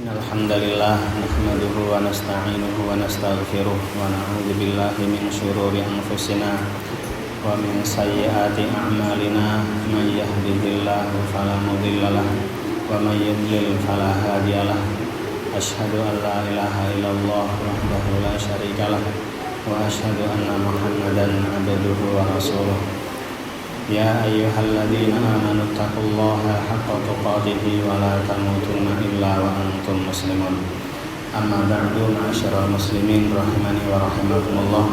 Alhamdulillah nahmaduhu wa nasta'inuhu wa nastaghfiruh wa na'udzu billahi min syururi anfusina wa min sayyiati a'malina may yahdihillahu fala mudhillalah wa may yudlil fala hadiyalah asyhadu an la ilaha illallah wahdahu la syarikalah wa asyhadu anna Muhammadan abduhu wa rasuluh. Ya ayyuhalladzina amanu taqullaha haqqa tuqatih wa la tamutunna illa wa antum muslimun. Amma ba'du, ma'asyiral muslimin rahimani wa rahimakumullah.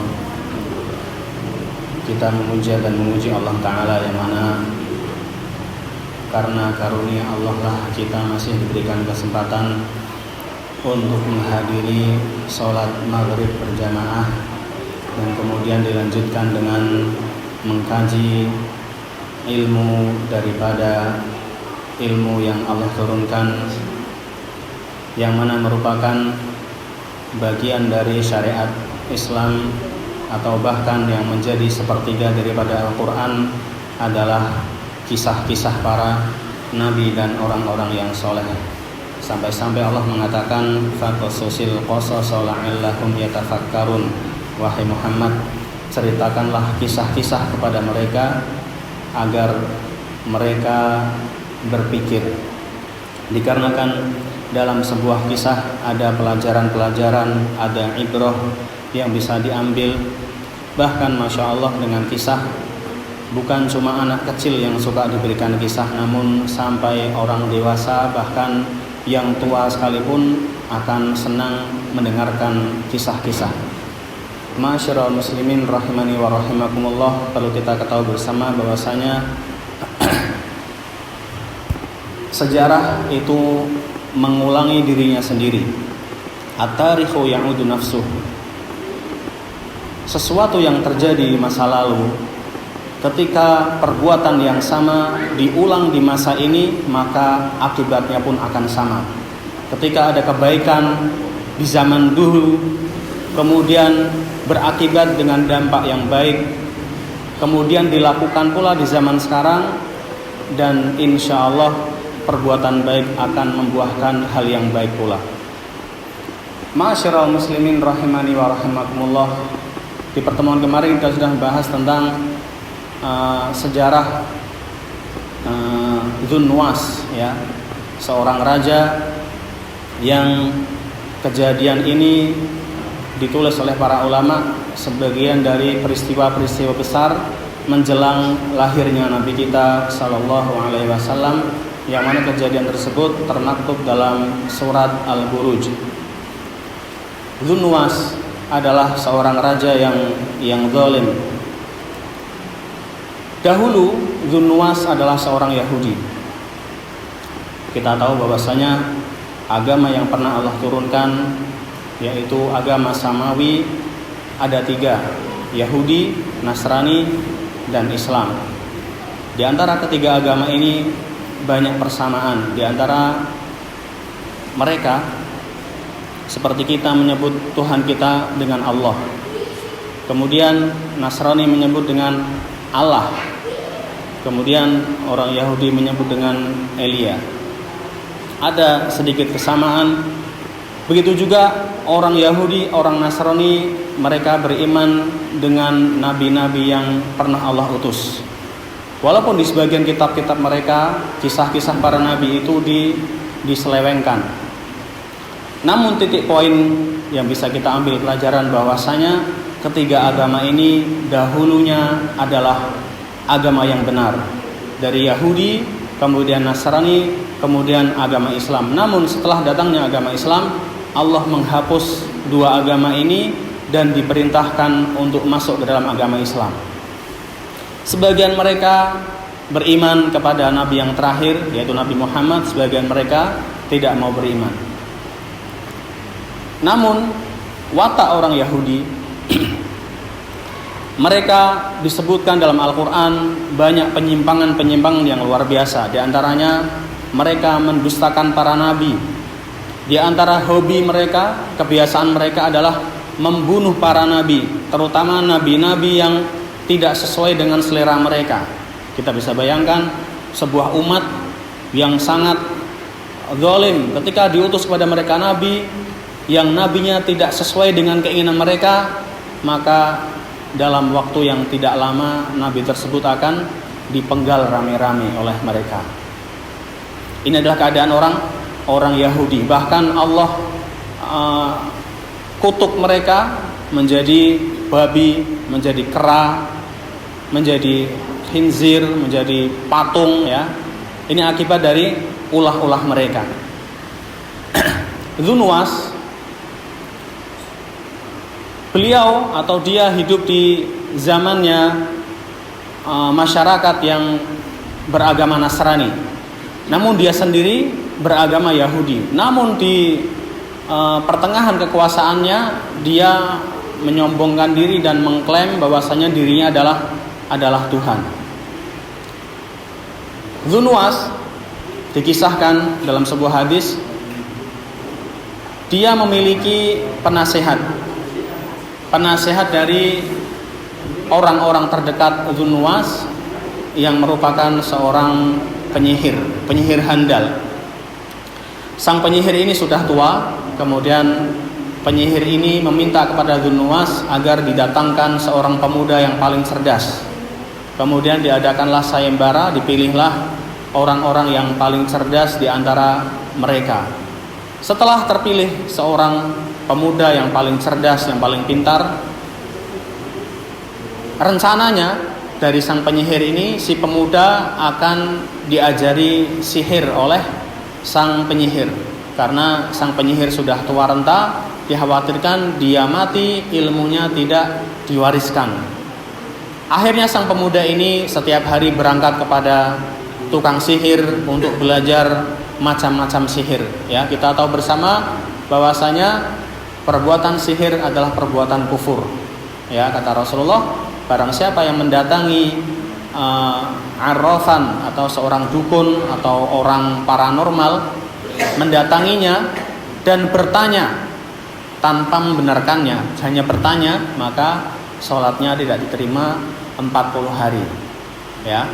Kita memuja dan memuji Allah Ta'ala yang mana karena karunia Allah lah kita masih diberikan kesempatan untuk menghadiri sholat maghrib berjamaah dan kemudian dilanjutkan dengan mengkaji ilmu daripada ilmu yang Allah turunkan, yang mana merupakan bagian dari syariat Islam atau bahkan yang menjadi sepertiga daripada Al-Quran adalah kisah-kisah para nabi dan orang-orang yang soleh. Sampai-sampai Allah mengatakan faqasusil qasasa la'allahum yatafakkarun. Wahai Muhammad, ceritakanlah kisah-kisah kepada mereka agar mereka berpikir. Dikarenakan dalam sebuah kisah ada pelajaran-pelajaran, ada ibrah yang bisa diambil. Bahkan Masya Allah, dengan kisah bukan cuma anak kecil yang suka diberikan kisah, namun sampai orang dewasa bahkan yang tua sekalipun akan senang mendengarkan kisah-kisah. Ma'asyiral muslimin rahimani wa rahimakumullah, perlu kita ketahui bersama bahwasanya sejarah itu mengulangi dirinya sendiri. At-tarikhu ya'udu nafsuh. Sesuatu yang terjadi di masa lalu, ketika perbuatan yang sama diulang di masa ini, maka akibatnya pun akan sama. Ketika ada kebaikan di zaman dulu, kemudian berakibat dengan dampak yang baik, kemudian dilakukan pula di zaman sekarang, dan insya Allah perbuatan baik akan membuahkan hal yang baik pula. Ma'asyiral muslimin rahimani wa rahimakumullah, di pertemuan kemarin kita sudah membahas tentang sejarah Dzunnuwas, ya, seorang raja yang kejadian ini ditulis oleh para ulama sebagian dari peristiwa-peristiwa besar menjelang lahirnya Nabi kita Sallallahu Alaihi Wasallam, yang mana kejadian tersebut termaktub dalam surat Al-Buruj. Dzunnuwas adalah seorang raja yang zalim. Dahulu Dzunnuwas adalah seorang Yahudi. Kita tahu bahwasanya agama yang pernah Allah turunkan yaitu agama Samawi ada 3, Yahudi, Nasrani, dan Islam. Di antara ketiga agama ini banyak persamaan. Di antara mereka, seperti kita menyebut Tuhan kita dengan Allah, kemudian Nasrani menyebut dengan Allah, kemudian orang Yahudi menyebut dengan Elia. Ada sedikit kesamaan. Begitu juga orang Yahudi, orang Nasrani, mereka beriman dengan nabi-nabi yang pernah Allah utus. Walaupun di sebagian kitab-kitab mereka kisah-kisah para nabi itu diselewengkan. Namun titik poin yang bisa kita ambil pelajaran bahwasanya ketiga agama ini dahulunya adalah agama yang benar. Dari Yahudi, kemudian Nasrani, kemudian agama Islam. Namun setelah datangnya agama Islam, Allah menghapus 2 agama ini dan diperintahkan untuk masuk ke dalam agama Islam. Sebagian mereka beriman kepada Nabi yang terakhir, yaitu Nabi Muhammad. Sebagian mereka tidak mau beriman. Namun watak orang Yahudi mereka disebutkan dalam Al-Quran banyak penyimpangan-penyimpangan yang luar biasa. Di antaranya mereka mendustakan para nabi. Di antara hobi mereka, kebiasaan mereka adalah membunuh para nabi, terutama nabi-nabi yang tidak sesuai dengan selera mereka. Kita bisa bayangkan sebuah umat yang sangat zalim ketika diutus kepada mereka nabi yang nabinya tidak sesuai dengan keinginan mereka, maka dalam waktu yang tidak lama nabi tersebut akan dipenggal rame-rame oleh mereka. Ini adalah keadaan orang Yahudi. Bahkan Allah kutuk mereka menjadi babi, menjadi kera, menjadi khinzir, menjadi patung, ya. Ini akibat dari ulah-ulah mereka. Dzunnuwas, beliau atau dia hidup di zamannya masyarakat yang beragama Nasrani. Namun dia sendiri beragama Yahudi. Namun di pertengahan kekuasaannya dia menyombongkan diri dan mengklaim bahwasanya dirinya adalah Tuhan. Dzunnuwas dikisahkan dalam sebuah hadis, dia memiliki penasehat dari orang-orang terdekat Dzunnuwas yang merupakan seorang penyihir handal. Sang penyihir ini sudah tua. Kemudian penyihir ini meminta kepada Dzunnuwas agar didatangkan seorang pemuda yang paling cerdas. Kemudian diadakanlah sayembara, dipilihlah orang-orang yang paling cerdas di antara mereka. Setelah terpilih seorang pemuda yang paling cerdas, yang paling pintar, rencananya dari sang penyihir ini, si pemuda akan diajari sihir oleh sang penyihir. Karena sang penyihir sudah tua renta, dikhawatirkan dia mati, ilmunya tidak diwariskan. Akhirnya sang pemuda ini setiap hari berangkat kepada tukang sihir untuk belajar macam-macam sihir. Ya, kita tahu bersama bahwasanya perbuatan sihir adalah perbuatan kufur. Ya, kata Rasulullah, barang siapa yang mendatangi arrafan atau seorang dukun atau orang paranormal, mendatanginya dan bertanya tanpa membenarkannya, hanya bertanya, maka sholatnya tidak diterima 40 hari. Ya,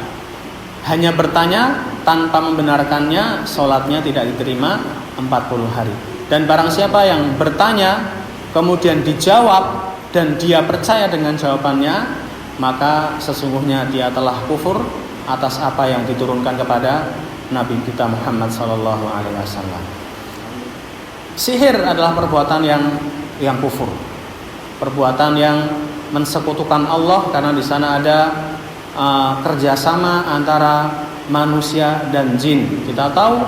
hanya bertanya tanpa membenarkannya, sholatnya tidak diterima 40 hari. Dan barang siapa yang bertanya kemudian dijawab dan dia percaya dengan jawabannya, maka sesungguhnya dia telah kufur atas apa yang diturunkan kepada Nabi kita Muhammad SAW. Sihir adalah perbuatan yang kufur, perbuatan yang mensekutukan Allah, karena di sana ada kerjasama antara manusia dan jin. Kita tahu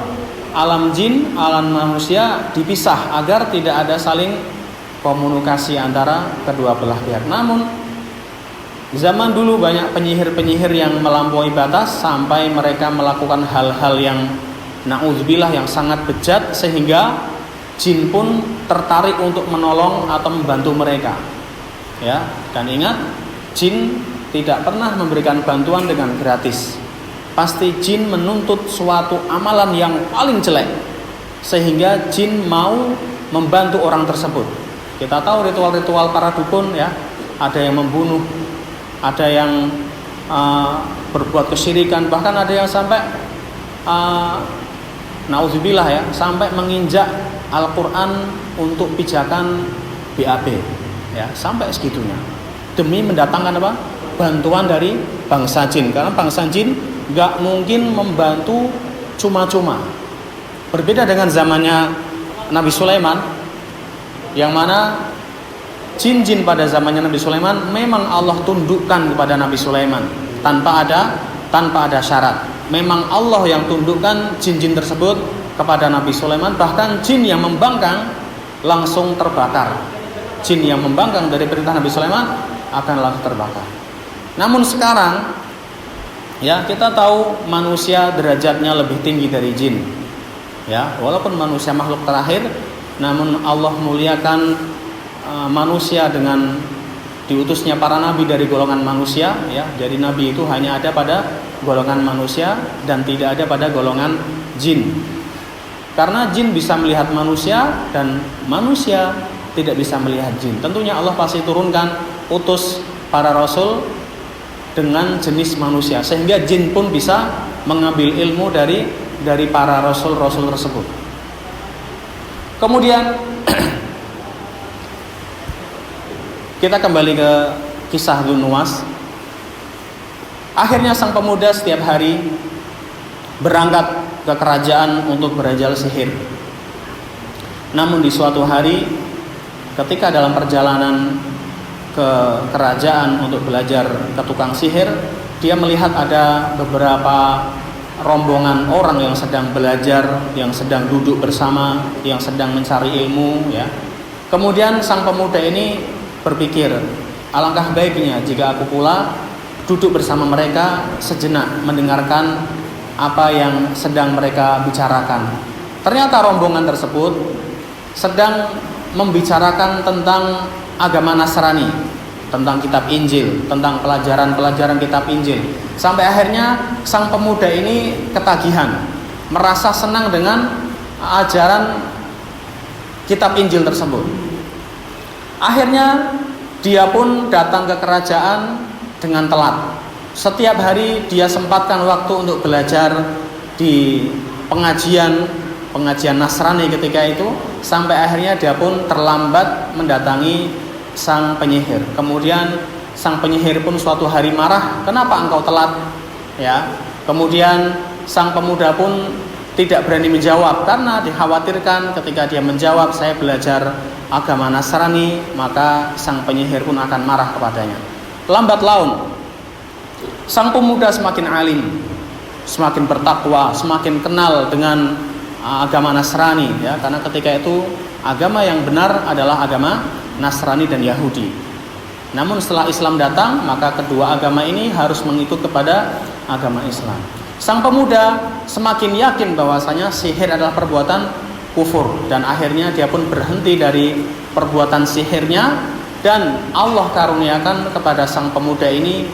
alam jin, alam manusia dipisah agar tidak ada saling komunikasi antara kedua belah pihak. Namun zaman dulu banyak penyihir-penyihir yang melampaui batas sampai mereka melakukan hal-hal yang na'udzubillah yang sangat bejat, sehingga jin pun tertarik untuk menolong atau membantu mereka. Ya, dan ingat, jin tidak pernah memberikan bantuan dengan gratis. Pasti jin menuntut suatu amalan yang paling jelek sehingga jin mau membantu orang tersebut. Kita tahu ritual-ritual para dukun, ya, ada yang membunuh, ada yang berbuat kesyirikan, bahkan ada yang sampai nauzubillah, ya, sampai menginjak Al-Quran untuk pijakan BAB, ya, sampai segitunya demi mendatangkan apa? Bantuan dari bangsa jin. Karena bangsa jin gak mungkin membantu cuma-cuma. Berbeda dengan zamannya Nabi Sulaiman, yang mana jin-jin pada zamannya Nabi Sulaiman memang Allah tundukkan kepada Nabi Sulaiman tanpa ada syarat. Memang Allah yang tundukkan jin-jin tersebut kepada Nabi Sulaiman. Bahkan jin yang membangkang langsung terbakar. Jin yang membangkang dari perintah Nabi Sulaiman akan langsung terbakar. Namun sekarang, ya, kita tahu manusia derajatnya lebih tinggi dari jin. Ya, walaupun manusia makhluk terakhir, namun Allah muliakan manusia dengan diutusnya para nabi dari golongan manusia, ya. Jadi nabi itu hanya ada pada golongan manusia dan tidak ada pada golongan jin. Karena jin bisa melihat manusia dan manusia tidak bisa melihat jin. Tentunya Allah pasti turunkan utus para rasul dengan jenis manusia, sehingga jin pun bisa mengambil ilmu dari dari para rasul-rasul tersebut. Kemudian kita kembali ke kisah Dzunnuwas. Akhirnya sang pemuda setiap hari berangkat ke kerajaan untuk berajal sihir. Namun di suatu hari ketika dalam perjalanan ke kerajaan untuk belajar ke tukang sihir, dia melihat ada beberapa rombongan orang yang sedang belajar, yang sedang duduk bersama, yang sedang mencari ilmu, ya. Kemudian sang pemuda ini berpikir, alangkah baiknya jika aku pula duduk bersama mereka sejenak mendengarkan apa yang sedang mereka bicarakan. Ternyata rombongan tersebut sedang membicarakan tentang agama Nasrani, tentang kitab Injil, tentang pelajaran-pelajaran kitab Injil. Sampai akhirnya sang pemuda ini ketagihan, merasa senang dengan ajaran kitab Injil tersebut. Akhirnya dia pun datang ke kerajaan dengan telat. Setiap hari dia sempatkan waktu untuk belajar di pengajian Nasrani ketika itu, sampai akhirnya dia pun terlambat mendatangi sang penyihir. Kemudian sang penyihir pun suatu hari marah, kenapa engkau telat? Ya. Kemudian sang pemuda pun tidak berani menjawab karena dikhawatirkan ketika dia menjawab saya belajar agama Nasrani, maka sang penyihir pun akan marah kepadanya. Lambat laun sang pemuda semakin alim, semakin bertakwa, semakin kenal dengan agama Nasrani, ya, karena ketika itu agama yang benar adalah agama Nasrani dan Yahudi. Namun setelah Islam datang, maka kedua agama ini harus mengikut kepada agama Islam. Sang pemuda semakin yakin bahwasanya sihir adalah perbuatan kufur, dan akhirnya dia pun berhenti dari perbuatan sihirnya, dan Allah karuniakan kepada sang pemuda ini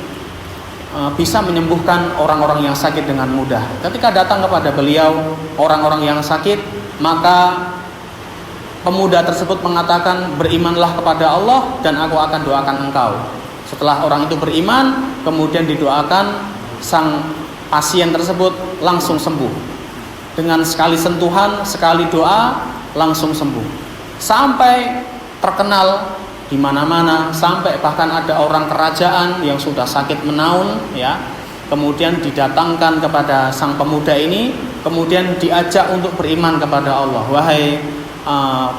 bisa menyembuhkan orang-orang yang sakit dengan mudah. Ketika datang kepada beliau orang-orang yang sakit, maka pemuda tersebut mengatakan, berimanlah kepada Allah dan aku akan doakan engkau. Setelah orang itu beriman, kemudian didoakan, sang pasien tersebut langsung sembuh. Dengan sekali sentuhan, sekali doa, langsung sembuh. Sampai terkenal di mana-mana, sampai bahkan ada orang kerajaan yang sudah sakit menaun, ya, kemudian didatangkan kepada sang pemuda ini, kemudian diajak untuk beriman kepada Allah. Wahai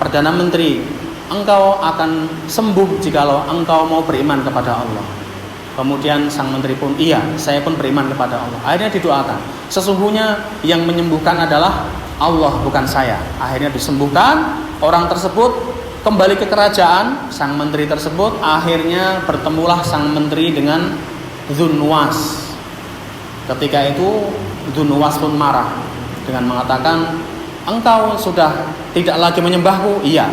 Perdana Menteri, engkau akan sembuh jikalau engkau mau beriman kepada Allah. Kemudian sang menteri pun, iya, saya pun beriman kepada Allah. Akhirnya didoakan, sesungguhnya yang menyembuhkan adalah Allah, bukan saya. Akhirnya disembuhkan, orang tersebut kembali ke kerajaan. Sang menteri tersebut, akhirnya bertemulah sang menteri dengan Dzunnuwas. Ketika itu Dzunnuwas pun marah dengan mengatakan, engkau sudah tidak lagi menyembahku? Iya.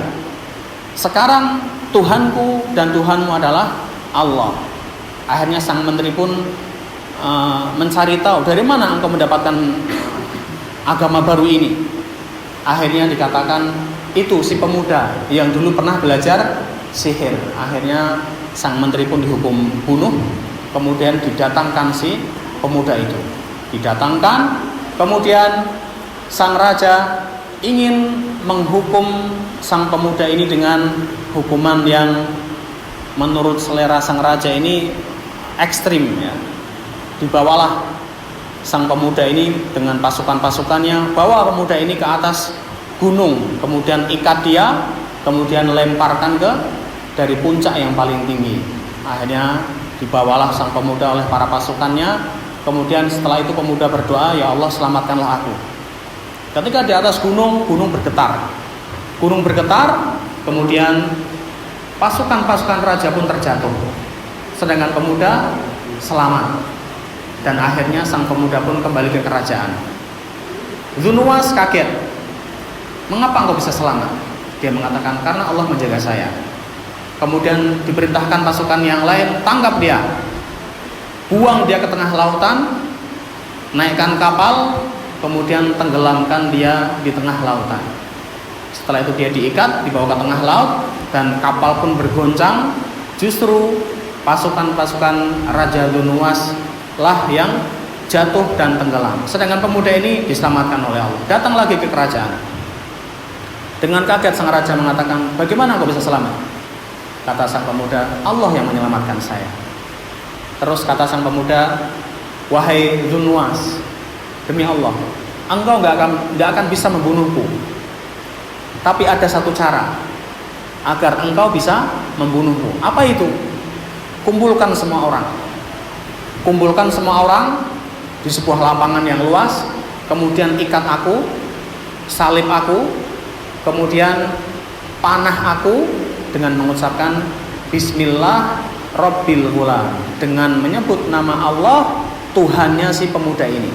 Sekarang Tuhanku dan Tuhanmu adalah Allah. Akhirnya sang menteri pun mencari tahu, dari mana engkau mendapatkan agama baru ini. Akhirnya dikatakan, itu si pemuda yang dulu pernah belajar sihir. Akhirnya sang menteri pun dihukum bunuh. Kemudian didatangkan si pemuda itu. Didatangkan, kemudian sang raja ingin menghukum sang pemuda ini dengan hukuman yang menurut selera sang raja ini ekstrim, ya. Dibawalah sang pemuda ini dengan pasukan-pasukannya, bawa pemuda ini ke atas gunung, kemudian ikat dia, kemudian lemparkan dari puncak yang paling tinggi. Akhirnya dibawalah sang pemuda oleh para pasukannya. Kemudian setelah itu pemuda berdoa, ya Allah selamatkanlah aku. Ketika di atas gunung, gunung bergetar. Gunung bergetar, kemudian pasukan-pasukan raja pun terjatuh, sedangkan pemuda selamat. Dan akhirnya sang pemuda pun kembali ke kerajaan. Dzunnuwas kaget, mengapa engkau bisa selamat? Dia mengatakan, karena Allah menjaga saya. Kemudian diperintahkan pasukan yang lain, tangkap dia, buang dia ke tengah lautan, naikkan kapal, kemudian tenggelamkan dia di tengah lautan. Setelah itu dia diikat, dibawa ke tengah laut, dan kapal pun bergoncang. Justru pasukan-pasukan Raja Dzunnuwas lah yang jatuh dan tenggelam. Sedangkan pemuda ini diselamatkan oleh Allah. Datang lagi ke kerajaan. Dengan kaget sang raja mengatakan, bagaimana kau bisa selamat? Kata sang pemuda, Allah yang menyelamatkan saya. Terus kata sang pemuda, wahai Dzunnuwas, demi Allah, engkau nggak akan bisa membunuhku. Tapi ada satu cara agar engkau bisa membunuhku. Apa itu? Kumpulkan semua orang. Kumpulkan semua orang di sebuah lapangan yang luas, kemudian ikat aku, salib aku, kemudian panah aku dengan mengucapkan Bismillah Rabbil Ghulam, dengan menyebut nama Allah Tuhannya si pemuda ini.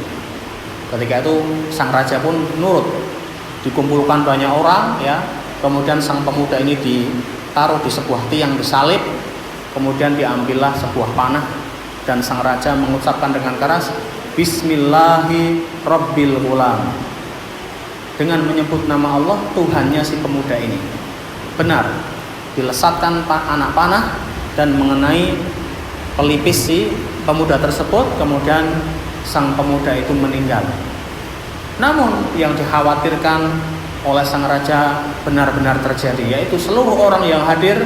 Ketika itu sang raja pun nurut. Dikumpulkan banyak orang, ya. Kemudian sang pemuda ini ditaruh di sebuah tiang disalib. Kemudian diambillah sebuah panah dan sang raja mengucapkan dengan keras Bismillahi Rabbil Ghulam, dengan menyebut nama Allah Tuhannya si pemuda ini. Benar, dilesatkan anak panah dan mengenai pelipis si pemuda tersebut. Kemudian sang pemuda itu meninggal. Namun yang dikhawatirkan oleh sang raja benar-benar terjadi, yaitu seluruh orang yang hadir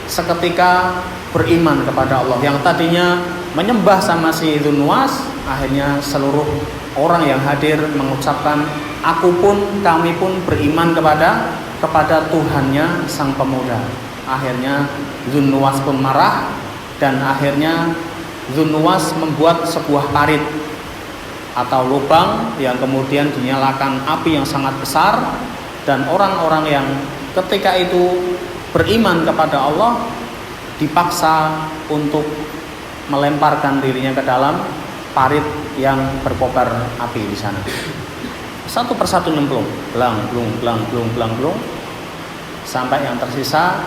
seketika beriman kepada Allah. Yang tadinya menyembah sama si Dzunnuwas, akhirnya seluruh orang yang hadir mengucapkan kami pun beriman kepada Tuhannya sang pemuda. Akhirnya Dzunnuwas pun marah, dan akhirnya Dzunnuwas membuat sebuah parit atau lubang yang kemudian dinyalakan api yang sangat besar, dan orang-orang yang ketika itu beriman kepada Allah dipaksa untuk melemparkan dirinya ke dalam parit yang berkobar api di sana. Satu persatu nyemplung, blang blung, sampai yang tersisa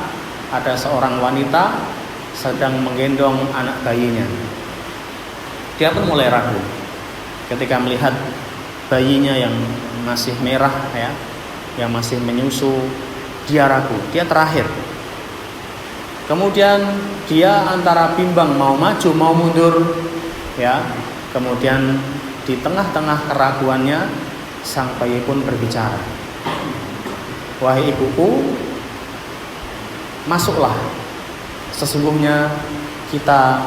ada seorang wanita sedang menggendong anak bayinya. Dia pun mulai ragu ketika melihat bayinya yang masih merah, ya, yang masih menyusu. Dia ragu, dia terakhir. Kemudian dia antara bimbang mau maju mau mundur, ya. Kemudian di tengah-tengah keraguannya sang bayi pun berbicara, wahai ibuku, masuklah, sesungguhnya kita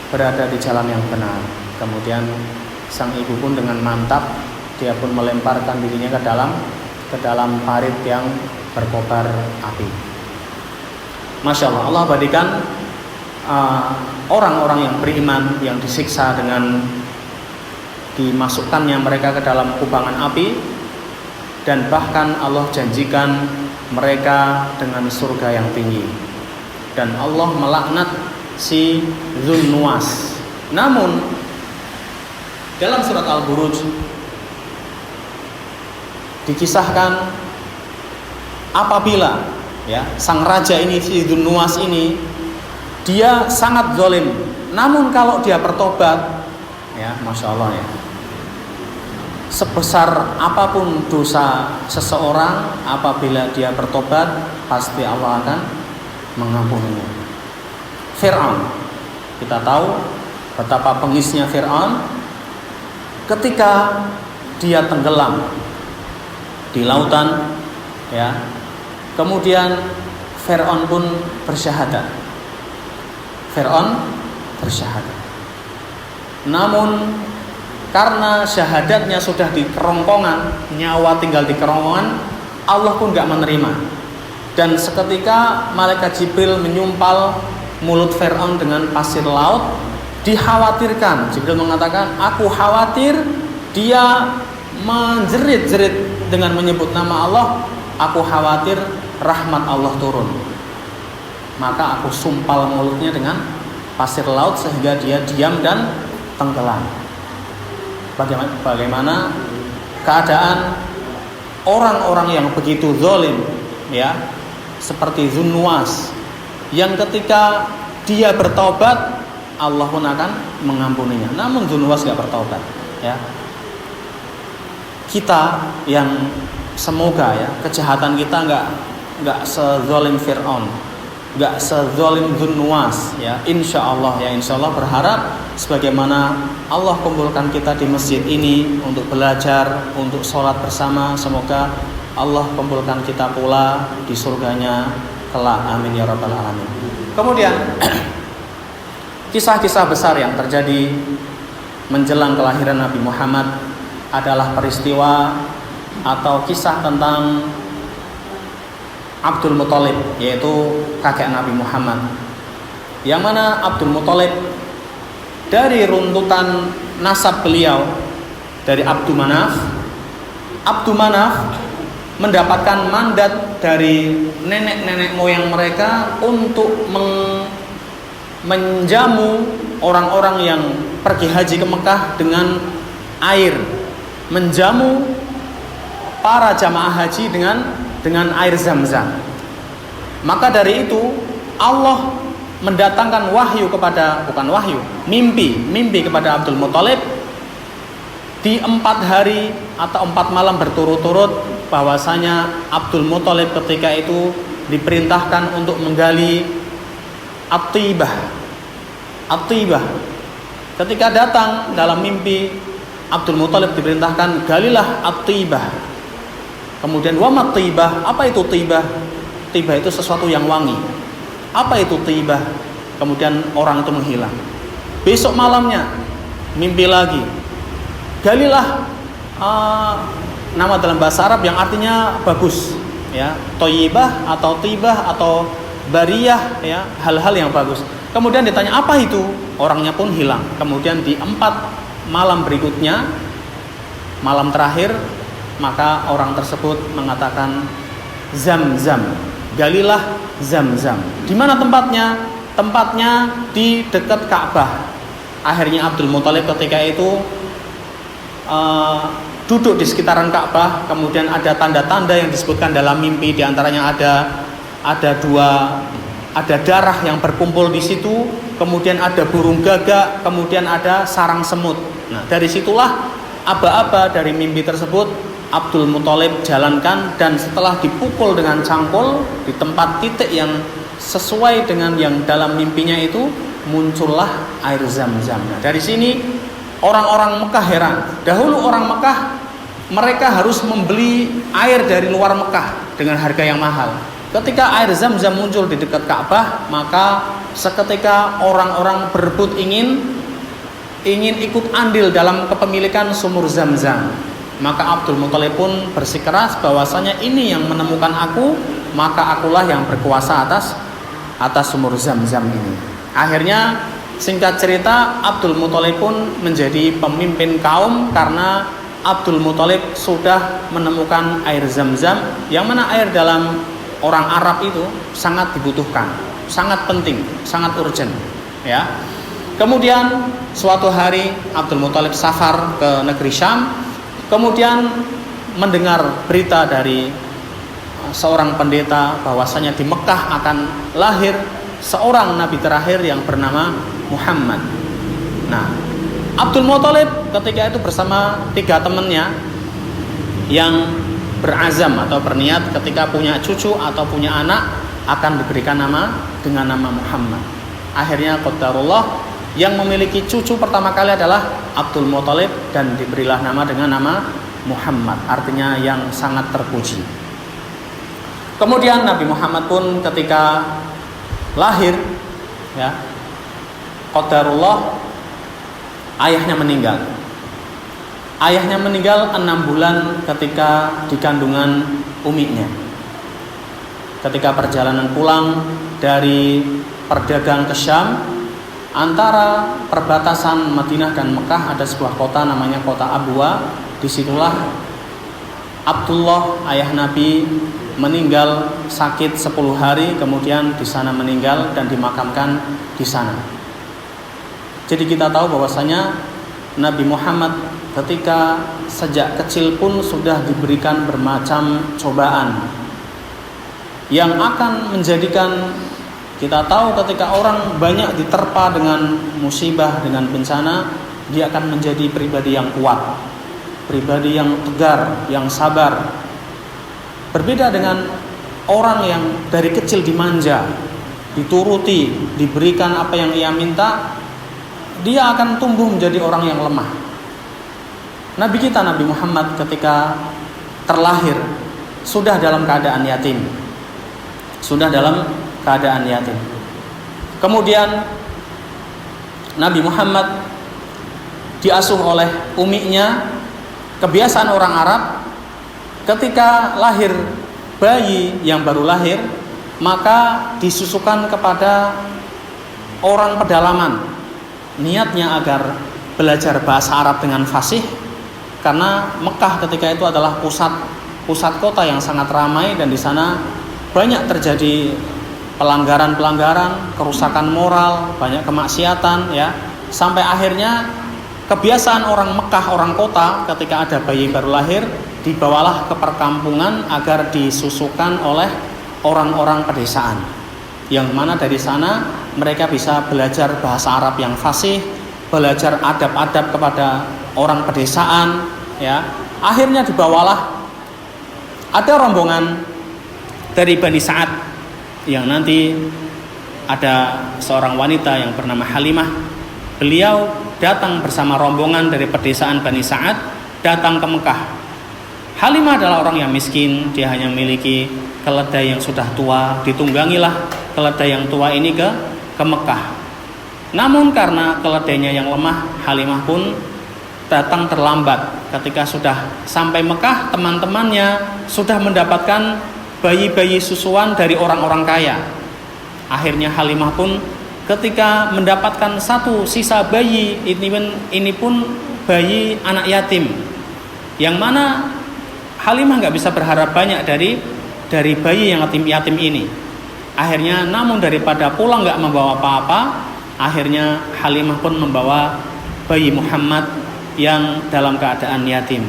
berada di jalan yang benar. Kemudian sang ibu pun dengan mantap dia pun melemparkan dirinya ke dalam parit yang berkobar api. Masya Allah, Allah abadikan orang-orang yang beriman yang disiksa dengan dimasukkannya mereka ke dalam kubangan api, dan bahkan Allah janjikan mereka dengan surga yang tinggi, dan Allah melaknat si Dzunnuwas. Namun dalam surat Al-Buruj dikisahkan apabila, ya, sang raja ini, si Dzunnuwas ini, dia sangat zalim. Namun kalau dia bertobat, ya, masya Allah, ya, sebesar apapun dosa seseorang, apabila dia bertobat, pasti Allah akan mengampuninya. Fir'aun, kita tahu betapa pengisnya Fir'aun ketika dia tenggelam di lautan, ya. Kemudian Fir'aun pun bersyahadat. Fir'aun bersyahadat. Namun karena syahadatnya sudah di kerongkongan, nyawa tinggal di kerongkongan, Allah pun gak menerima. Dan seketika malaikat Jibril menyumpal mulut Fir'aun dengan pasir laut. Dikhawatirkan, Jibril mengatakan, aku khawatir dia menjerit-jerit dengan menyebut nama Allah. Aku khawatir rahmat Allah turun. Maka aku sumpal mulutnya dengan pasir laut sehingga dia diam dan tenggelam. Bagaimana keadaan orang-orang yang begitu zalim, ya, seperti Dzunnuwas, yang ketika dia bertobat Allah pun akan mengampuninya. Namun Dzunnuwas gak bertobat, ya. Kita yang semoga, ya, kejahatan kita nggak sezalim Fir'aun, nggak sezalim Dzunnuwas ya, insya Allah berharap sebagaimana Allah kumpulkan kita di masjid ini untuk belajar, untuk sholat bersama, semoga Allah kumpulkan kita pula di surganya kelak, amin ya rabbal alamin. Kemudian kisah-kisah besar yang terjadi menjelang kelahiran Nabi Muhammad adalah peristiwa atau kisah tentang Abdul Muthalib, yaitu kakek Nabi Muhammad, yang mana Abdul Muthalib dari runtutan nasab beliau dari Abdul Manaf mendapatkan mandat dari nenek-nenek moyang mereka untuk menjamu orang-orang yang pergi haji ke Mekah dengan air, menjamu para jamaah haji dengan air Zam-Zam. Maka dari itu Allah mendatangkan mimpi kepada Abdul Muthalib di 4 hari atau 4 malam berturut-turut, bahwasanya Abdul Muthalib ketika itu diperintahkan untuk menggali At-Tibah. Ketika datang dalam mimpi, Abdul Muthalib diperintahkan galilah At-Tibah. Kemudian wamat tibah, apa itu tibah? Tibah itu sesuatu yang wangi. Apa itu tibah? Kemudian orang itu menghilang. Besok malamnya mimpi lagi, galilah nama dalam bahasa Arab yang artinya bagus, ya, toyibah atau tibah atau bariyah, ya, hal-hal yang bagus. Kemudian ditanya apa itu, orangnya pun hilang. Kemudian di 4 malam berikutnya, malam terakhir, maka orang tersebut mengatakan Zam-Zam, galilah Zam-Zam. Di mana tempatnya? Tempatnya di dekat Ka'bah. Akhirnya Abdul Muthalib ketika itu duduk di sekitaran Ka'bah. Kemudian ada tanda-tanda yang disebutkan dalam mimpi. Di antaranya ada darah yang berkumpul di situ. Kemudian ada burung gagak. Kemudian ada sarang semut. Nah, dari situlah aba-aba dari mimpi tersebut Abdul Muthalib jalankan, dan setelah dipukul dengan cangkul di tempat titik yang sesuai dengan yang dalam mimpinya itu, muncullah air Zam-Zam. Nah, dari sini orang-orang Mekah heran. Dahulu orang Mekah mereka harus membeli air dari luar Mekah dengan harga yang mahal. Ketika air Zam-Zam muncul di dekat Ka'bah, maka seketika orang-orang berebut ingin ikut andil dalam kepemilikan sumur Zam-Zam. Maka Abdul Muthalib pun bersikeras bahwasanya ini yang menemukan aku, maka akulah yang berkuasa atas sumur Zam-Zam ini. Akhirnya singkat cerita, Abdul Muthalib pun menjadi pemimpin kaum karena Abdul Muthalib sudah menemukan air Zam-Zam, yang mana air dalam orang Arab itu sangat dibutuhkan, sangat penting, sangat urgent, ya. Kemudian suatu hari Abdul Muthalib safar ke negeri Syam. Kemudian mendengar berita dari seorang pendeta bahwasanya di Mekah akan lahir seorang nabi terakhir yang bernama Muhammad. Nah, Abdul Muthalib ketika itu bersama 3 temannya yang berazam atau berniat ketika punya cucu atau punya anak akan diberikan nama dengan nama Muhammad. Akhirnya qadarullah, yang memiliki cucu pertama kali adalah Abdul Muthalib, dan diberilah nama dengan nama Muhammad, artinya yang sangat terpuji. Kemudian Nabi Muhammad pun ketika lahir, ya, qadarullah, ayahnya meninggal. Ayahnya meninggal 6 bulan ketika di kandungan uminya. Ketika perjalanan pulang dari perdagang ke Syam, antara perbatasan Madinah dan Mekah ada sebuah kota namanya kota Abwa. Disitulah Abdullah ayah Nabi meninggal sakit 10 hari, kemudian di sana meninggal dan dimakamkan di sana. Jadi kita tahu bahwasanya Nabi Muhammad ketika sejak kecil pun sudah diberikan bermacam cobaan yang akan menjadikan, kita tahu ketika orang banyak diterpa dengan musibah, dengan bencana, dia akan menjadi pribadi yang kuat, pribadi yang tegar, yang sabar. Berbeda dengan orang yang dari kecil dimanja, dituruti, diberikan apa yang ia minta, dia akan tumbuh menjadi orang yang lemah. Nabi kita Nabi Muhammad ketika terlahir sudah dalam keadaan yatim. Kemudian Nabi Muhammad diasuh oleh uminya. Kebiasaan orang Arab ketika lahir bayi yang baru lahir, maka disusukan kepada orang pedalaman. Niatnya agar belajar bahasa Arab dengan fasih, karena Mekah ketika itu adalah pusat kota yang sangat ramai, dan di sana banyak terjadi pelanggaran, kerusakan moral, banyak kemaksiatan, ya. Sampai akhirnya kebiasaan orang Mekah, orang kota, ketika ada bayi baru lahir, dibawalah ke perkampungan agar disusukan oleh orang-orang pedesaan, yang mana dari sana mereka bisa belajar bahasa Arab yang fasih, belajar adab-adab kepada orang pedesaan, ya. Akhirnya dibawalah, ada rombongan dari Bani Sa'ad, yang nanti ada seorang wanita yang bernama Halimah. Beliau datang bersama rombongan dari pedesaan Bani Sa'ad, datang ke Mekah. Halimah adalah orang yang miskin, dia hanya memiliki keledai yang sudah tua, ditunggangilah keledai yang tua ini ke Mekah. Namun karena keledainya yang lemah, Halimah pun datang terlambat. Ketika sudah sampai Mekah, teman-temannya sudah mendapatkan bayi-bayi susuan dari orang-orang kaya. Akhirnya Halimah pun ketika mendapatkan satu sisa bayi, ini pun bayi anak yatim, yang mana Halimah nggak bisa berharap banyak dari bayi yang yatim ini. Akhirnya, namun daripada pulang nggak membawa apa-apa, akhirnya Halimah pun membawa bayi Muhammad yang dalam keadaan yatim.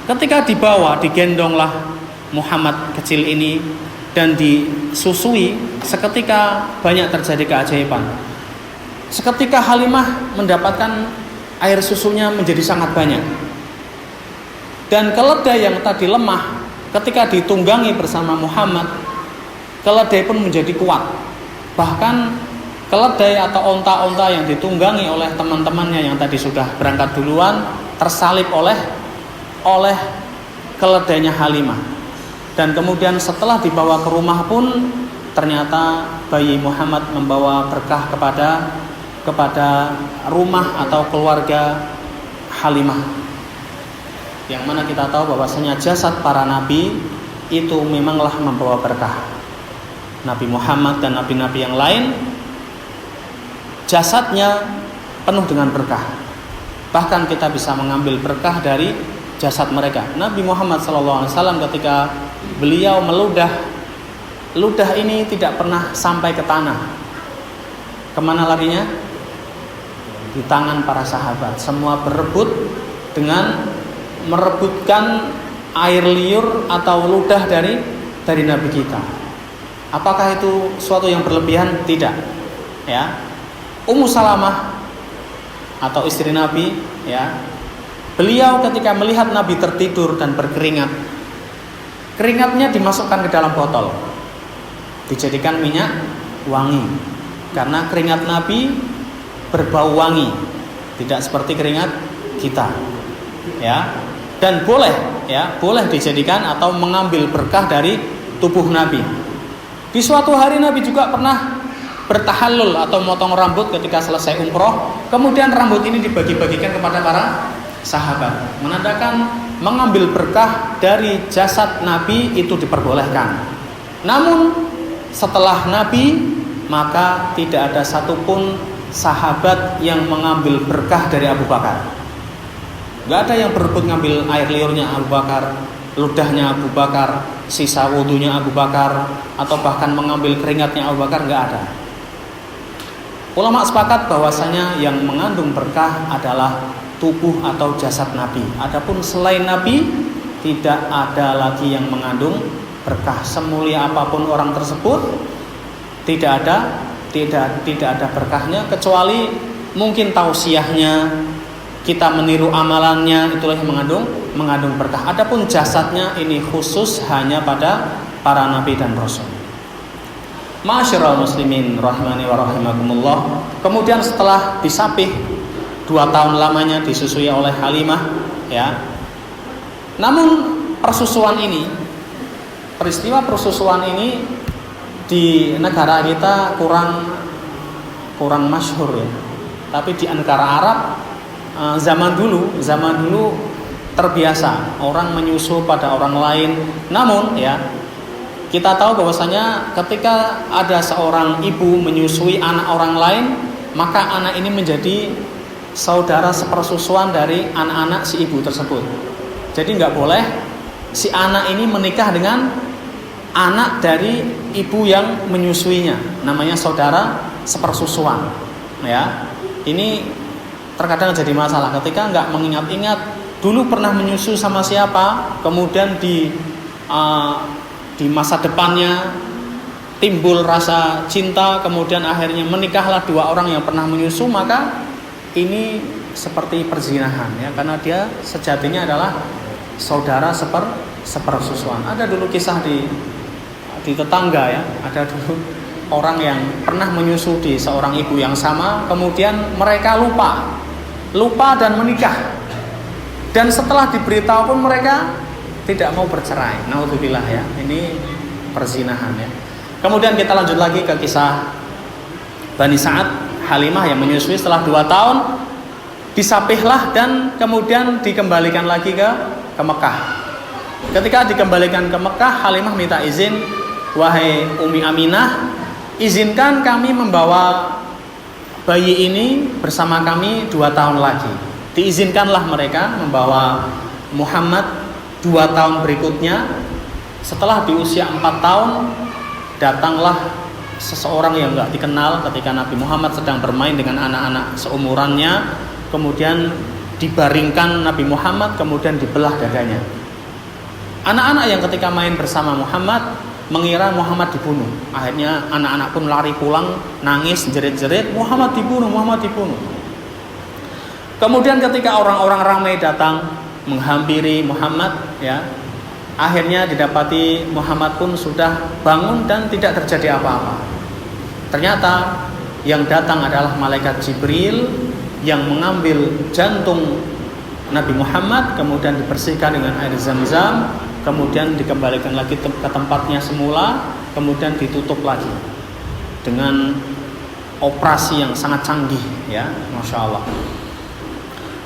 Ketika dibawa, digendonglah Muhammad kecil ini dan disusui, seketika banyak terjadi keajaiban. Seketika Halimah mendapatkan air susunya menjadi sangat banyak. Dan keledai yang tadi lemah, ketika ditunggangi bersama Muhammad, keledai pun menjadi kuat. Bahkan keledai atau onta-onta yang ditunggangi oleh teman-temannya yang tadi sudah berangkat duluan, tersalip oleh keledainya Halimah. Dan kemudian setelah dibawa ke rumah pun ternyata bayi Muhammad membawa berkah kepada rumah atau keluarga Halimah. Yang mana kita tahu bahwasanya jasad para nabi itu memanglah membawa berkah. Nabi Muhammad dan nabi-nabi yang lain jasadnya penuh dengan berkah. Bahkan kita bisa mengambil berkah dari jasad mereka. Nabi Muhammad SAW ketika beliau meludah, ludah ini tidak pernah sampai ke tanah. Kemana larinya? Di tangan para sahabat. Semua berebut dengan merebutkan air liur atau ludah dari Nabi kita. Apakah itu suatu yang berlebihan? Tidak. Ya. Ummu Salamah atau istri Nabi, ya. Beliau ketika melihat Nabi tertidur dan berkeringat, keringatnya dimasukkan ke dalam botol, dijadikan minyak wangi, karena keringat Nabi berbau wangi, tidak seperti keringat kita, ya. Dan boleh dijadikan atau mengambil berkah dari tubuh Nabi. Di suatu hari Nabi juga pernah bertahallul atau motong rambut ketika selesai umroh, kemudian rambut ini dibagi-bagikan kepada para sahabat, menandakan mengambil berkah dari jasad Nabi itu diperbolehkan. Namun setelah Nabi, maka tidak ada satupun sahabat yang mengambil berkah dari Abu Bakar. Gak ada yang berebut ngambil air liurnya Abu Bakar, ludahnya Abu Bakar, sisa wudunya Abu Bakar, atau bahkan mengambil keringatnya Abu Bakar, gak ada. Ulama sepakat bahwasanya yang mengandung berkah adalah tubuh atau jasad Nabi. Adapun selain Nabi, tidak ada lagi yang mengandung berkah. Semulia apapun orang tersebut, tidak ada berkahnya, kecuali mungkin tausiahnya, kita meniru amalannya, itulah yang mengandung berkah. Adapun jasadnya ini khusus hanya pada para nabi dan rasul. Ma'asyiral muslimin rahimani wa rahimakumullah. Kemudian setelah disapih 2 tahun lamanya disusui oleh Halimah, ya. Namun peristiwa persusuan ini di negara kita kurang masyhur, ya. Tapi di negara Arab zaman dulu terbiasa orang menyusu pada orang lain. Namun, ya, kita tahu bahwasanya ketika ada seorang ibu menyusui anak orang lain, maka anak ini menjadi saudara sepersusuan dari anak-anak si ibu tersebut. Jadi nggak boleh si anak ini menikah dengan anak dari ibu yang menyusuinya, namanya saudara sepersusuan. Ya, ini terkadang jadi masalah ketika nggak mengingat-ingat dulu pernah menyusu sama siapa, kemudian di masa depannya timbul rasa cinta, kemudian akhirnya menikahlah 2 orang yang pernah menyusu, maka ini seperti perzinahan, ya, karena dia sejatinya adalah saudara sepersusuan. Ada dulu kisah di tetangga, ya, ada dulu orang yang pernah menyusu di seorang ibu yang sama, kemudian mereka lupa dan menikah, dan setelah diberitahu pun mereka tidak mau bercerai. Naudzubillah, ya. Ini perzinahan, ya. Kemudian kita lanjut lagi ke kisah Bani Sa'ad. Halimah yang menyusui setelah 2 tahun disapihlah dan kemudian dikembalikan lagi ke Mekah. Ketika dikembalikan ke Mekah, Halimah minta izin, "Wahai Umi Aminah, izinkan kami membawa bayi ini bersama kami 2 tahun lagi." Diizinkanlah mereka membawa Muhammad 2 tahun berikutnya. Setelah di usia 4 tahun, datanglah seseorang yang enggak dikenal ketika Nabi Muhammad sedang bermain dengan anak-anak seumurannya. Kemudian dibaringkan Nabi Muhammad, kemudian dibelah dadanya. Anak-anak yang ketika main bersama Muhammad mengira Muhammad dibunuh. Akhirnya anak-anak pun lari pulang, nangis, jerit-jerit, Muhammad dibunuh, Muhammad dibunuh. Kemudian ketika orang-orang ramai datang menghampiri Muhammad, ya, akhirnya didapati Muhammad pun sudah bangun dan tidak terjadi apa-apa. Ternyata yang datang adalah malaikat Jibril yang mengambil jantung Nabi Muhammad, kemudian dibersihkan dengan air Zam-Zam, kemudian dikembalikan lagi ke tempatnya semula, kemudian ditutup lagi dengan operasi yang sangat canggih, ya, Masya Allah.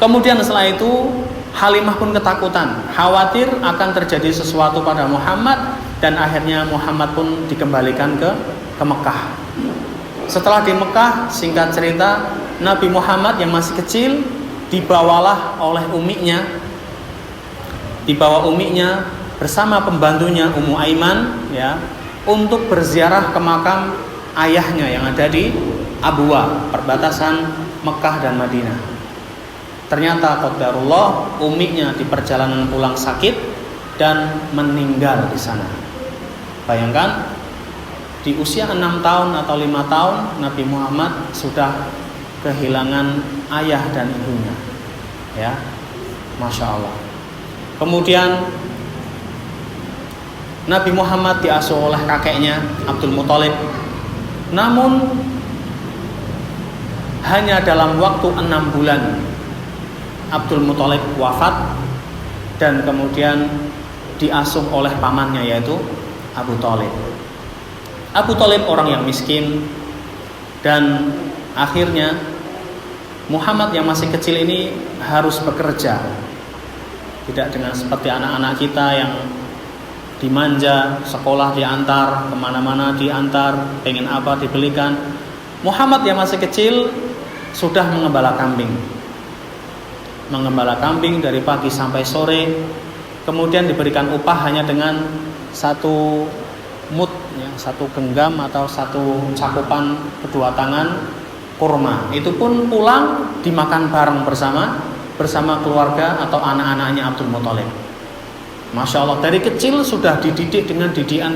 Kemudian setelah itu Halimah pun ketakutan, khawatir akan terjadi sesuatu pada Muhammad, dan akhirnya Muhammad pun dikembalikan ke Mekah. Setelah di Mekah, singkat cerita, Nabi Muhammad yang masih kecil dibawa uminya bersama pembantunya Ummu Aiman, ya, untuk berziarah ke makam ayahnya yang ada di Abwa, perbatasan Mekah dan Madinah. Ternyata qadarullah, uminya di perjalanan pulang sakit dan meninggal di sana. Bayangkan, di usia 6 tahun atau 5 tahun Nabi Muhammad sudah kehilangan ayah dan ibunya, ya, Masya Allah. Kemudian Nabi Muhammad diasuh oleh kakeknya Abdul Muthalib. Namun hanya dalam waktu 6 bulan Abdul Muthalib wafat, dan kemudian diasuh oleh pamannya yaitu Abu Thalib. Abu Thalib orang yang miskin, dan akhirnya Muhammad yang masih kecil ini harus bekerja. Tidak dengan seperti anak-anak kita yang dimanja, sekolah diantar, kemana-mana diantar, pengen apa dibelikan. Muhammad yang masih kecil sudah mengembala kambing dari pagi sampai sore, kemudian diberikan upah hanya dengan 1 mud, ya, 1 genggam atau 1 cakupan kedua tangan kurma. Itu pun pulang dimakan bareng bersama keluarga atau anak-anaknya Abdul Muthalib. Masya Allah, dari kecil sudah dididik dengan didikan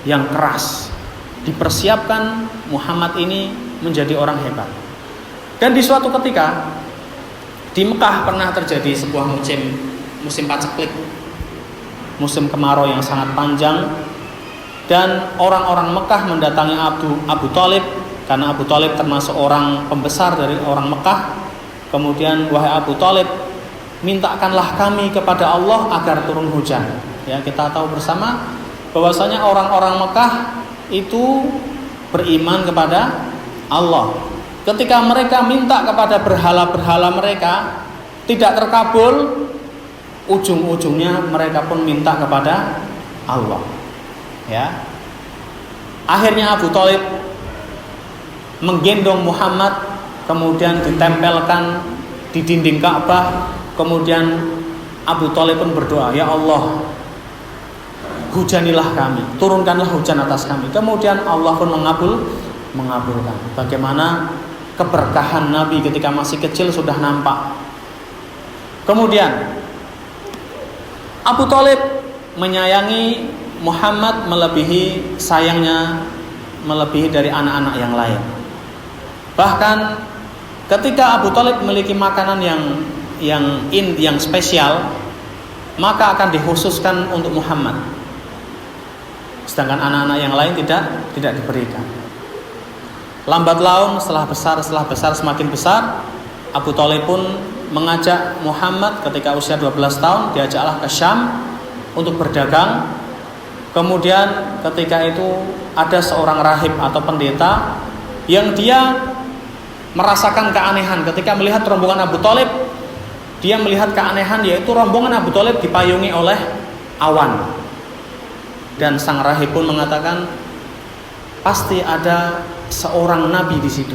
yang keras. Dipersiapkan Muhammad ini menjadi orang hebat. Dan di suatu ketika di Mekah pernah terjadi sebuah musim paceklik, musim kemarau yang sangat panjang. dan orang-orang Mekah mendatangi Abu Thalib karena Abu Thalib termasuk orang pembesar dari orang Mekah. Kemudian, wahai Abu Thalib, mintakanlah kami kepada Allah agar turun hujan. Ya, kita tahu bersama bahwasanya orang-orang Mekah itu beriman kepada Allah. Ketika mereka minta kepada berhala-berhala mereka tidak terkabul, ujung-ujungnya mereka pun minta kepada Allah. Ya. Akhirnya Abu Thalib menggendong Muhammad, kemudian ditempelkan di dinding Ka'bah. Kemudian Abu Thalib pun berdoa, ya Allah, hujanilah kami, turunkanlah hujan atas kami. Kemudian Allah pun mengabulkan. Bagaimana keberkahan Nabi ketika masih kecil sudah nampak. Kemudian Abu Thalib menyayangi Muhammad melebihi sayangnya, melebihi dari anak-anak yang lain. Bahkan ketika Abu Thalib memiliki makanan yang spesial, maka akan dikhususkan untuk Muhammad. Sedangkan anak-anak yang lain tidak diberikan. Lambat laun setelah besar semakin besar, Abu Thalib pun mengajak Muhammad ketika usia 12 tahun, diajaklah ke Syam untuk berdagang. Kemudian ketika itu ada seorang rahib atau pendeta yang dia merasakan keanehan ketika melihat rombongan Abu Thalib. Dia melihat keanehan, yaitu rombongan Abu Thalib dipayungi oleh awan. Dan sang rahib pun mengatakan, pasti ada seorang nabi di situ,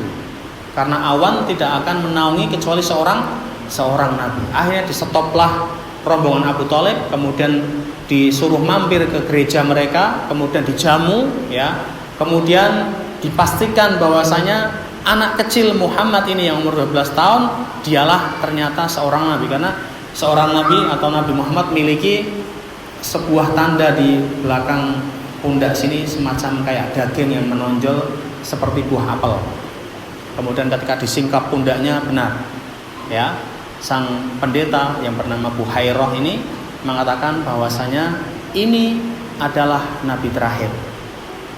karena awan tidak akan menaungi kecuali seorang nabi. Akhirnya disetoplah rombongan Abu Thalib, kemudian disuruh mampir ke gereja mereka, kemudian dijamu, ya. Kemudian dipastikan bahwasanya anak kecil Muhammad ini yang umur 12 tahun dialah ternyata seorang nabi, karena seorang nabi atau Nabi Muhammad memiliki sebuah tanda di belakang pundak sini, semacam kayak daging yang menonjol seperti buah apel. Kemudian ketika disingkap pundaknya, benar, ya, sang pendeta yang bernama Buhairah ini mengatakan bahwasanya ini adalah nabi terakhir.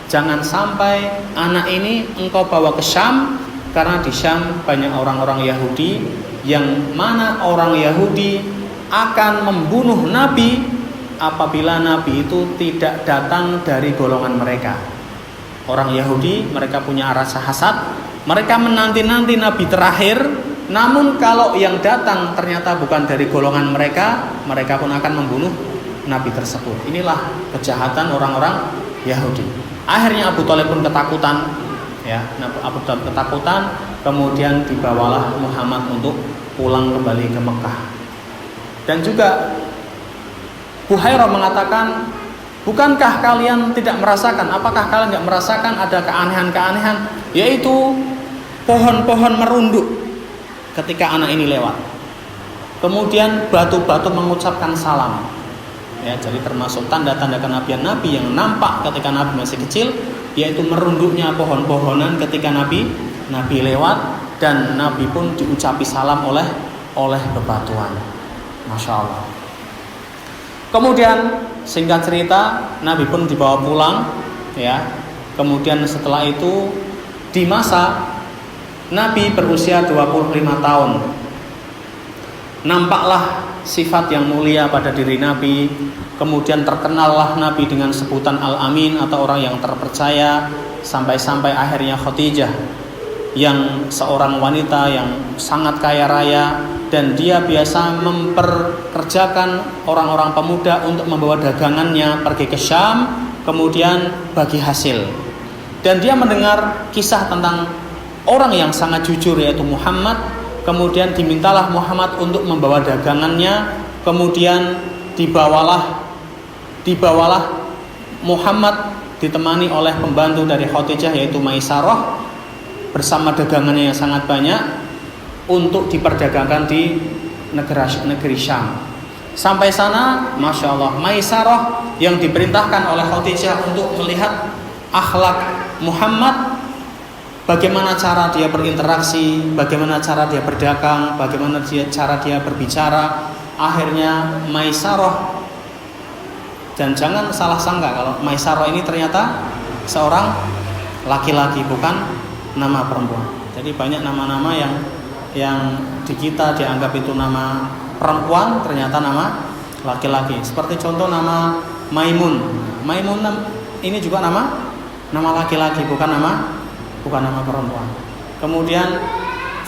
Jangan sampai anak ini engkau bawa ke Syam, karena di Syam banyak orang-orang Yahudi, yang mana orang Yahudi akan membunuh nabi apabila nabi itu tidak datang dari golongan mereka. Orang Yahudi mereka punya rasa hasad, mereka menanti-nanti nabi terakhir, namun kalau yang datang ternyata bukan dari golongan mereka, mereka pun akan membunuh nabi tersebut. Inilah kejahatan orang-orang Yahudi. Akhirnya Abu Thalib pun ketakutan, ya. Abu Thalib ketakutan, kemudian dibawalah Muhammad untuk pulang kembali ke Mekah. Dan juga Buhairah mengatakan, bukankah kalian tidak merasakan? Apakah kalian tidak merasakan ada keanehan-keanehan, yaitu pohon-pohon merunduk ketika anak ini lewat. Kemudian batu-batu mengucapkan salam. Ya, jadi termasuk tanda-tanda kenabian Nabi yang nampak ketika Nabi masih kecil, yaitu merunduknya pohon-pohonan ketika Nabi lewat, dan Nabi pun diucapi salam oleh bebatuan. Masya Allah. Kemudian singkat cerita, Nabi pun dibawa pulang, ya. Kemudian setelah itu di masa Nabi berusia 25 tahun, nampaklah sifat yang mulia pada diri Nabi. Kemudian terkenallah Nabi dengan sebutan Al-Amin atau orang yang terpercaya, sampai-sampai akhirnya Khadijah, yang seorang wanita yang sangat kaya raya, dan dia biasa memperkerjakan orang-orang pemuda untuk membawa dagangannya pergi ke Syam, kemudian bagi hasil. Dan dia mendengar kisah tentang orang yang sangat jujur, yaitu Muhammad. Kemudian dimintalah Muhammad untuk membawa dagangannya. Kemudian dibawalah Muhammad ditemani oleh pembantu dari Khadijah, yaitu Maisarah, bersama dagangannya yang sangat banyak untuk diperdagangkan di negeri Syam. Sampai sana, Masya Allah, Maisarah yang diperintahkan oleh Khadijah untuk melihat akhlak Muhammad, bagaimana cara dia berinteraksi, bagaimana cara dia berdagang, bagaimana cara dia berbicara. Akhirnya Maisarah Dan jangan salah sangka kalau Maisarah ini ternyata seorang laki-laki, bukan nama perempuan. Jadi banyak nama-nama yang di kita dianggap itu nama perempuan, ternyata nama laki-laki. Seperti contoh nama Maimun. Maimun ini juga nama laki-laki, bukan nama perempuan. Kemudian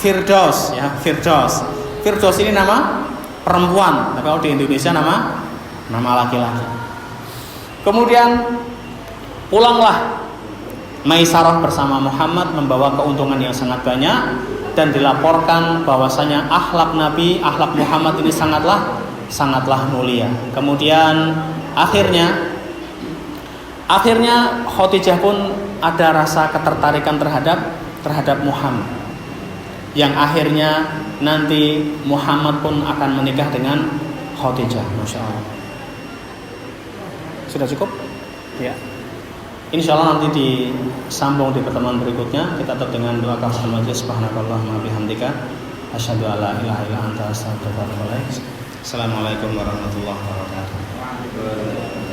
Firdaus, ya, Firdaus. Firdaus ini nama perempuan, tapi kalau di Indonesia nama laki-laki. Kemudian pulanglah Maisarah bersama Muhammad membawa keuntungan yang sangat banyak, dan dilaporkan bahwasanya akhlak Nabi, akhlak Muhammad ini sangatlah mulia. Kemudian akhirnya Khadijah pun ada rasa ketertarikan terhadap Muhammad, yang akhirnya nanti Muhammad pun akan menikah dengan Khadijah. Masya Allah. Sudah cukup? Ya. Insya Allah nanti disambung di pertemuan berikutnya. Kita tutup dengan doa kafaratul majlis. Subhanakallahumma bihamdika asyhadu an la ilaha illa anta astaghfiruka wa atubu ilaik. Assalamualaikum warahmatullahi wabarakatuh.